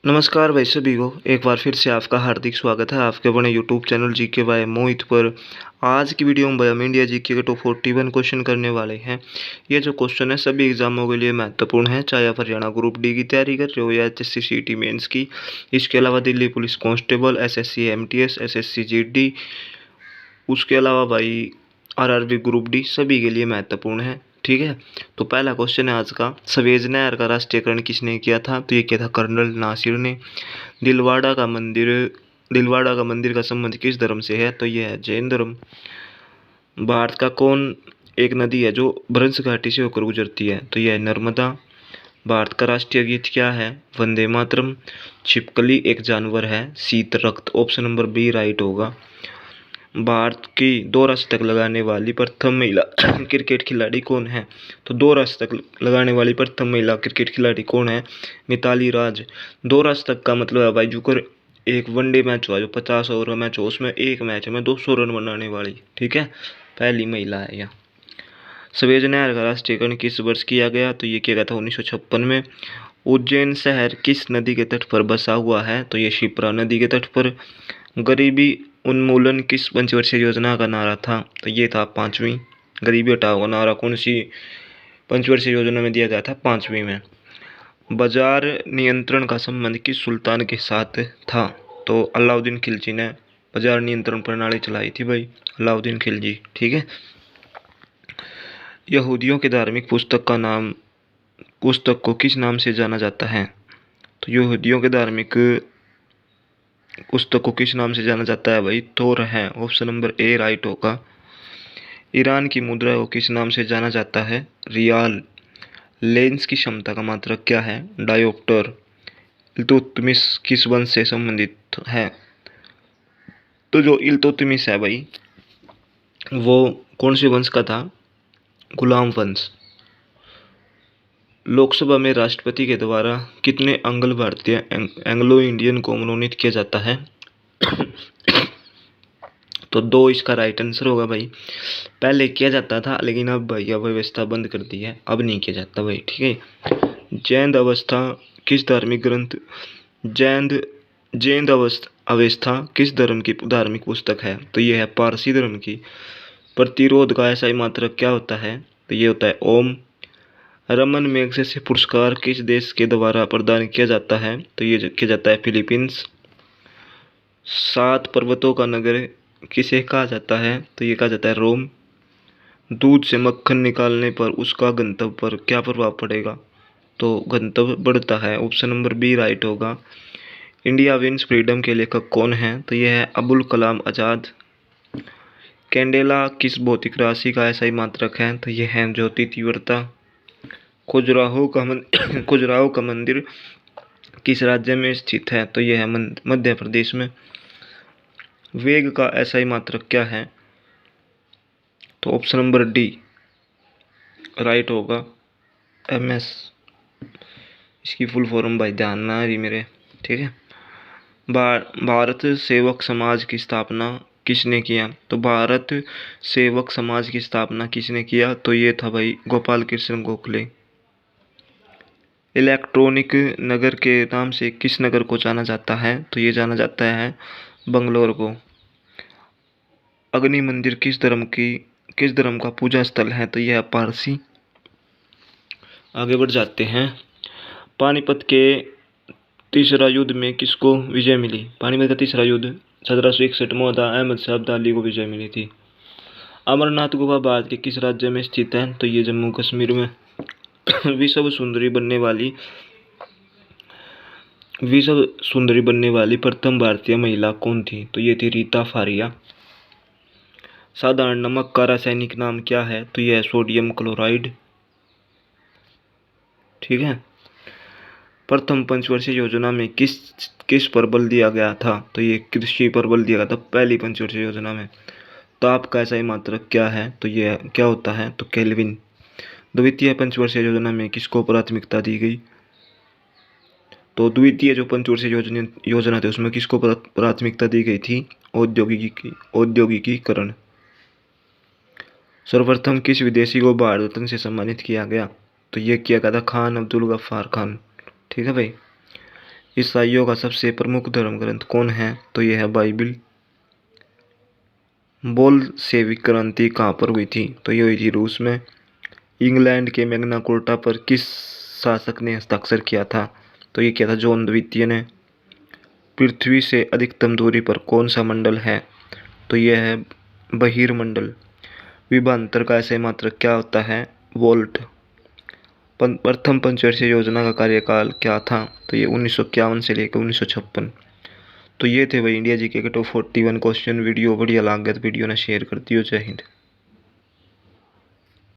नमस्कार भाई सभी को एक बार फिर से आपका हार्दिक स्वागत है आपके अपने यूट्यूब चैनल जीके बाय मोहित पर। आज की वीडियो में भाई हम इंडिया जीके के टॉप 41 क्वेश्चन करने वाले हैं। ये जो क्वेश्चन है सभी एग्जामों के लिए महत्वपूर्ण है, चाहे आप हरियाणा ग्रुप डी की तैयारी कर रहे हो या एचएससी सीटी मेंस की। इसके अलावा Delhi police constable, SSC MTS, SSC GD, उसके अलावा भाई आरआरबी ग्रुप डी सभी के लिए महत्वपूर्ण है। ठीक है, तो पहला क्वेश्चन है आज का, सवेज नहर का राष्ट्रीयकरण किसने किया था? तो ये किया था कर्नल नासिर ने। दिलवाड़ा का मंदिर का संबंध किस धर्म से है? तो यह है जैन धर्म। भारत का कौन एक नदी है जो भ्रंश घाटी से होकर गुजरती है? तो यह है नर्मदा। भारत का राष्ट्रीय गीत क्या है? वंदे मातरम। छिपकली एक जानवर है, शीत रक्त, ऑप्शन नंबर बी राइट होगा। भारत की 2 शतक लगाने वाली प्रथम महिला क्रिकेट खिलाड़ी कौन है? तो 2 शतक लगाने वाली प्रथम महिला क्रिकेट खिलाड़ी कौन है? मिताली राज। 2 शतक का मतलब है भाई जो एक वनडे मैच हुआ जो 50 ओवर का मैच हो उसमें एक मैच में 200 रन बनाने वाली, ठीक है, पहली महिला है यह। सवेज नहर का राष्ट्रीयकरण किस वर्ष किया गया? तो ये किया गया था 1956 में। उज्जैन शहर किस नदी के तट पर बसा हुआ है? तो ये शिप्रा नदी के तट पर। गरीबी उन्मूलन किस पंचवर्षीय योजना का नारा था? तो ये था 5वीं। गरीबी हटाओ का नारा कौन सी पंचवर्षीय योजना में दिया गया था? 5वीं में। बाजार नियंत्रण का संबंध किस सुल्तान के साथ था? तो अलाउद्दीन खिलजी ने बाजार नियंत्रण प्रणाली चलाई थी भाई, अलाउद्दीन खिलजी, ठीक है। यहूदियों के धार्मिक पुस्तक को किस नाम से जाना जाता है? तो यहूदियों के धार्मिक पुस्तक को किस नाम से जाना जाता है भाई? तोर है, ऑप्शन नंबर ए राइट होगा। ईरान की मुद्रा को किस नाम से जाना जाता है? रियाल। लेंस की क्षमता का मात्रक क्या है? डायोप्टर। इल्तुतमिश किस वंश से संबंधित है? तो जो इल्तुतमिश है भाई वो कौन से वंश का था? गुलाम वंश। लोकसभा में राष्ट्रपति के द्वारा कितने अंग्ल भारतीय एंग्लो इंडियन को मनोनीत किया जाता है? तो 2 इसका राइट आंसर होगा भाई। पहले किया जाता था लेकिन अब भाई अव्यवस्था बंद कर दी है, अब नहीं किया जाता भाई, ठीक है। जैन अवस्था किस धार्मिक ग्रंथ जैन जैन अवस्था किस धर्म की धार्मिक पुस्तक है? तो ये है पारसी धर्म की। प्रतिरोध का ऐसा ही मात्रक क्या होता है? तो ये होता है ओम। रमन मैग्सेसे पुरस्कार किस देश के द्वारा प्रदान किया जाता है? तो ये किया जाता है फिलीपींस। 7 पर्वतों का नगर किसे कहा जाता है? तो ये कहा जाता है रोम। दूध से मक्खन निकालने पर उसका गंतव्य पर क्या प्रभाव पड़ेगा? तो गंतव्य बढ़ता है, ऑप्शन नंबर बी राइट होगा। इंडिया विंस फ्रीडम के लेखक कौन है? तो यह है अबुल कलाम आज़ाद। कैंडेला किस भौतिक राशि का ऐसा ही मात्रक है? तो यह है ज्योति तीव्रता। खजुराहो का मंदिर किस राज्य में स्थित है? तो यह है मध्य प्रदेश में। वेग का ऐसा ही मात्रक क्या है? तो ऑप्शन नंबर डी राइट होगा, एमएस। इसकी फुल फॉर्म भाई ध्यान ना रही मेरे, ठीक है। भारत सेवक समाज की स्थापना किसने किया? तो भारत सेवक समाज की स्थापना किसने किया? तो ये था भाई गोपाल कृष्ण गोखले। इलेक्ट्रॉनिक नगर के नाम से किस नगर को जाना जाता है? तो ये जाना जाता है बंगलोर को। अग्नि मंदिर किस धर्म का पूजा स्थल है? तो यह पारसी। आगे बढ़ जाते हैं। पानीपत के तीसरा युद्ध में किसको विजय मिली? पानीपत का तीसरा युद्ध 1761 में था, अहमद शाह अब्दाली को विजय मिली थी। अमरनाथ गुफा भारत के किस राज्य में स्थित है? तो ये जम्मू कश्मीर में। विश्व सुंदरी बनने वाली प्रथम भारतीय महिला कौन थी? तो ये थी रीता फारिया। साधारण नमक का रासायनिक नाम क्या है? तो यह है सोडियम क्लोराइड, ठीक है। प्रथम पंचवर्षीय योजना में किस पर बल दिया गया था? तो ये कृषि पर बल दिया गया था पहली पंचवर्षीय योजना में। ताप का ऐसा ही मात्रक क्या है? तो ये क्या होता है? तो केल्विन। द्वितीय पंचवर्षीय योजना में किसको प्राथमिकता दी गई? तो द्वितीय जो पंचवर्षीय योजना थी उसमें किसको प्राथमिकता दी गई थी? औद्योगिकीकरण। सर्वप्रथम किस विदेशी को भारत रत्न से सम्मानित किया गया? तो ये किया गया था खान अब्दुल गफ्फार खान, ठीक है भाई। ईसाइयों का सबसे प्रमुख धर्म ग्रंथ कौन है? तो यह है बाइबिल। बोल्शेविक क्रांति कहाँ पर हुई थी? तो ये हुई थी रूस में। इंग्लैंड के मैग्ना कार्टा पर किस शासक ने हस्ताक्षर किया था? तो ये किया था जॉन द्वितीय ने। पृथ्वी से अधिकतम दूरी पर कौन सा मंडल है? तो यह है बहिर्मंडल। विभवांतर का ऐसे मात्रक क्या होता है? वोल्ट। प्रथम पंचवर्षीय योजना का कार्यकाल क्या था? तो ये 1951 से लेकर 1956। तो ये थे भाई इंडिया जीके के टॉप 41 क्वेश्चन। वीडियो बढ़िया लग गया तो वीडियो ने शेयर कर दियो। जय हिंद।